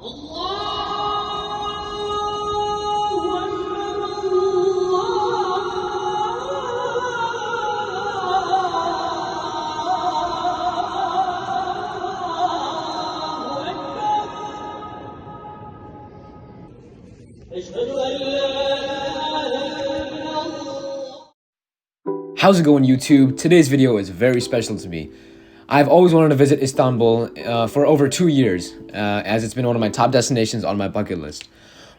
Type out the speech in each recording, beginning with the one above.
How's it going, YouTube? Today's video is very special to me. I've always wanted to visit Istanbul for over 2 years, as it's been one of my top destinations on my bucket list.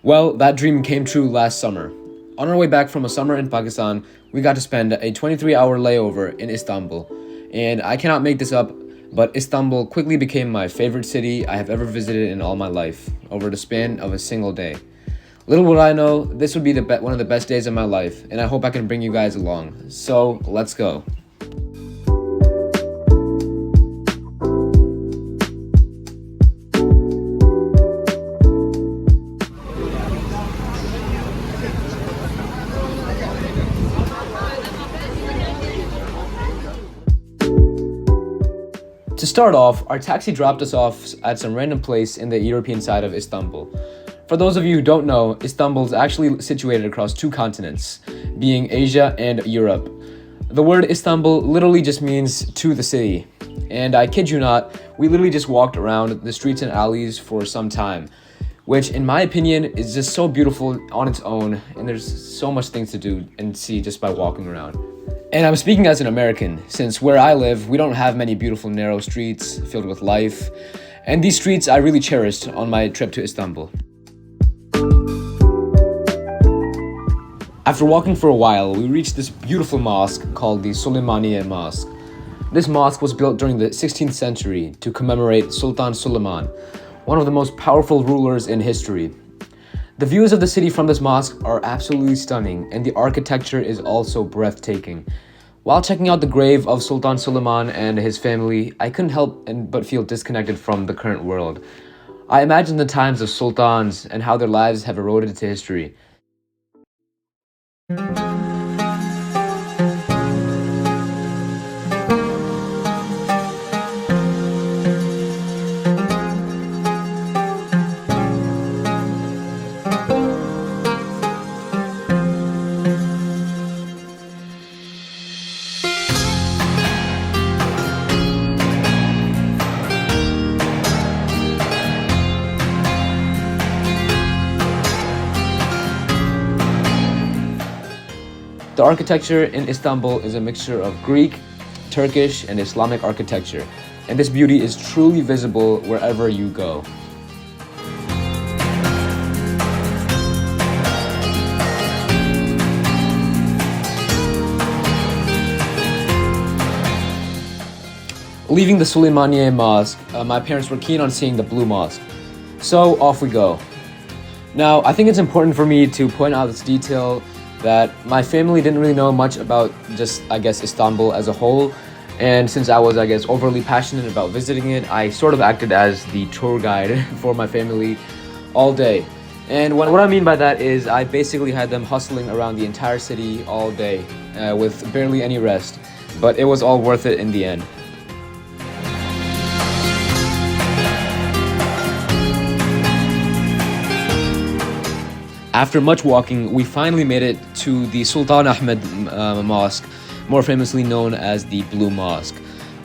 Well, that dream came true last summer. On our way back from a summer in Pakistan, we got to spend a 23-hour layover in Istanbul. And I cannot make this up, but Istanbul quickly became my favorite city I have ever visited in all my life, over the span of a single day. Little would I know, this would be one of the best days of my life, and I hope I can bring you guys along. So, let's go. To start off, our taxi dropped us off at some random place in the European side of Istanbul. For those of you who don't know, Istanbul is actually situated across 2 continents, being Asia and Europe. The word Istanbul literally just means to the city. And I kid you not, we literally just walked around the streets and alleys for some time, which in my opinion is just so beautiful on its own, and there's so much things to do and see just by walking around. And I'm speaking as an American, since where I live, we don't have many beautiful narrow streets filled with life, and these streets I really cherished on my trip to Istanbul. After walking for a while, we reached this beautiful mosque called the Süleymaniye Mosque. This mosque was built during the 16th century to commemorate Sultan Süleyman, one of the most powerful rulers in history. The views of the city from this mosque are absolutely stunning, and the architecture is also breathtaking. While checking out the grave of Sultan Süleyman and his family, I couldn't help but feel disconnected from the current world. I imagine the times of sultans and how their lives have eroded into history. The architecture in Istanbul is a mixture of Greek, Turkish, and Islamic architecture, and this beauty is truly visible wherever you go. Leaving the Süleymaniye Mosque, my parents were keen on seeing the Blue Mosque, so off we go. Now, I think it's important for me to point out this detail that my family didn't really know much about Istanbul as a whole, and since I was, overly passionate about visiting it, I sort of acted as the tour guide for my family all day. And what I mean by that is I basically had them hustling around the entire city all day with barely any rest, but it was all worth it in the end. After much walking, we finally made it to the Sultan Ahmed Mosque, more famously known as the Blue Mosque.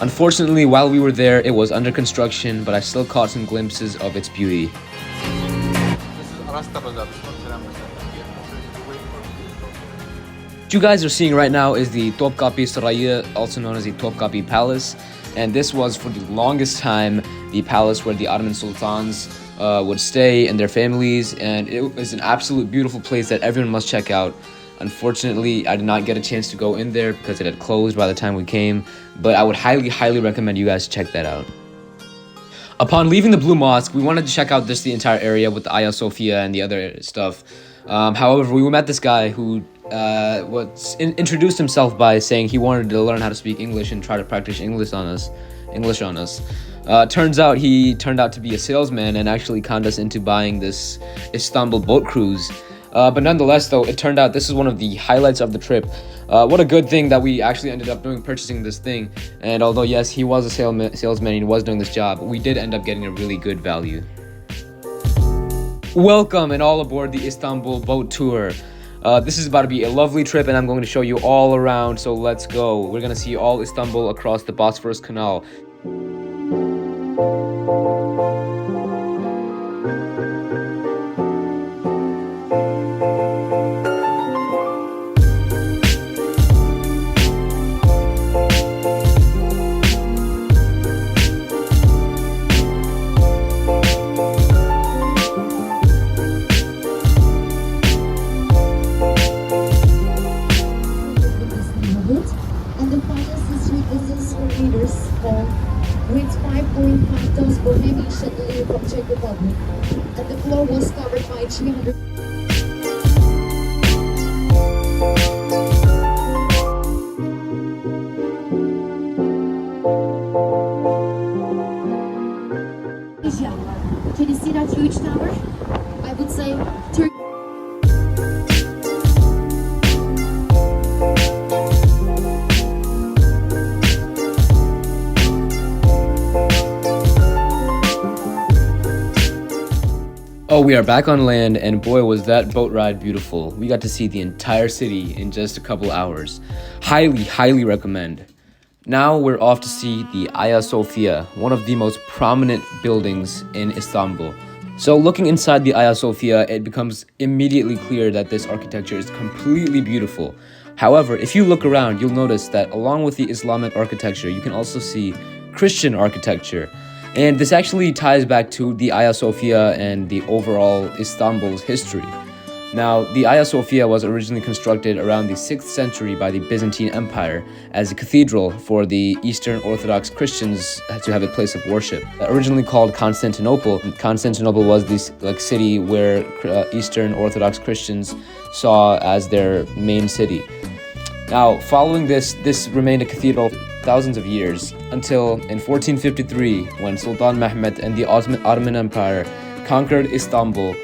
Unfortunately, while we were there, it was under construction, but I still caught some glimpses of its beauty. What you guys are seeing right now is the Topkapi Sarayı, also known as the Topkapi Palace, and this was for the longest time the palace where the Ottoman sultans would stay and their families, and it was an absolute beautiful place that everyone must check out. Unfortunately, I did not get a chance to go in there because it had closed by the time we came, but I would highly recommend you guys check that out. Upon leaving the Blue Mosque, we wanted to check out the entire area with the Hagia Sophia and the other stuff. However, we met this guy who introduced himself by saying he wanted to learn how to speak English and try to practice English on us. Turns out he turned out to be a salesman and actually conned us into buying this Istanbul boat cruise. But nonetheless, though, it turned out this is one of the highlights of the trip. What a good thing that we actually ended up purchasing this thing. And although, yes, he was a salesman and he was doing this job, we did end up getting a really good value. Welcome and all aboard the Istanbul boat tour. This is about to be a lovely trip and I'm going to show you all around, so let's go. We're going to see all Istanbul across the Bosphorus Canal. And the finest history business leaders hall with 5.5 tons per heavy chandelier from Czech Republic. And the floor was covered by 300. Can you see that huge tower? I would say Oh, we are back on land, and boy was that boat ride beautiful. We got to see the entire city in just a couple hours. Highly recommend. Now we're off to see the Hagia Sophia, one of the most prominent buildings in Istanbul. So looking inside the Hagia Sophia, it becomes immediately clear that this architecture is completely beautiful. However, if you look around, you'll notice that along with the Islamic architecture, you can also see Christian architecture. And this actually ties back to the Hagia Sophia and the overall Istanbul's history. Now, the Hagia Sophia was originally constructed around the 6th century by the Byzantine Empire as a cathedral for the Eastern Orthodox Christians to have a place of worship. Originally called Constantinople, Constantinople was this city where Eastern Orthodox Christians saw as their main city. Now, following this remained a cathedral for thousands of years until in 1453, when Sultan Mehmed and the Ottoman Empire conquered Istanbul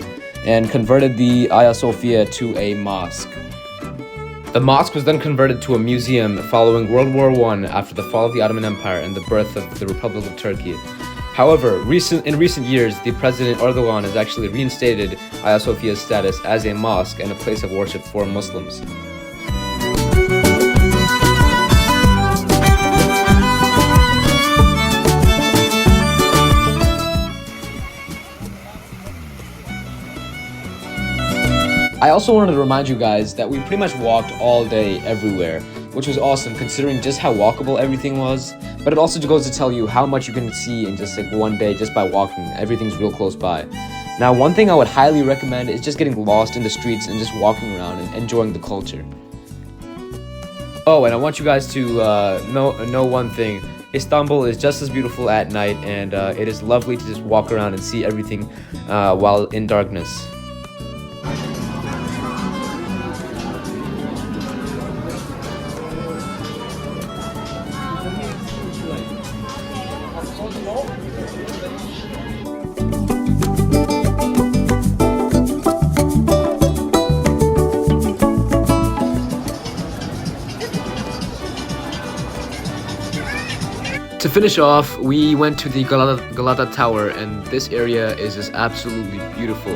and converted the Hagia Sophia to a mosque. The mosque was then converted to a museum following World War I after the fall of the Ottoman Empire and the birth of the Republic of Turkey. However, in recent years, the President Erdogan has actually reinstated Hagia Sophia's status as a mosque and a place of worship for Muslims. I also wanted to remind you guys that we pretty much walked all day everywhere, which was awesome considering just how walkable everything was. But it also goes to tell you how much you can see in just one day just by walking. Everything's real close by. Now, one thing I would highly recommend is just getting lost in the streets and just walking around and enjoying the culture. Oh, and I want you guys to know one thing. Istanbul is just as beautiful at night, and it is lovely to just walk around and see everything while in darkness. To finish off, we went to the Galata Tower, and this area is just absolutely beautiful.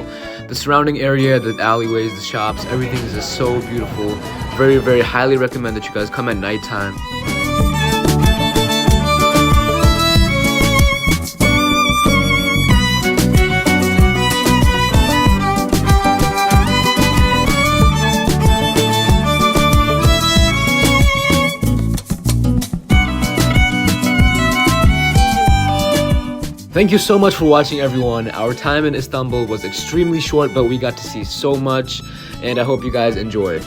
The surrounding area, the alleyways, the shops, everything is just so beautiful. Very highly recommend that you guys come at nighttime. Thank you so much for watching, everyone. Our time in Istanbul was extremely short, but we got to see so much, and I hope you guys enjoy.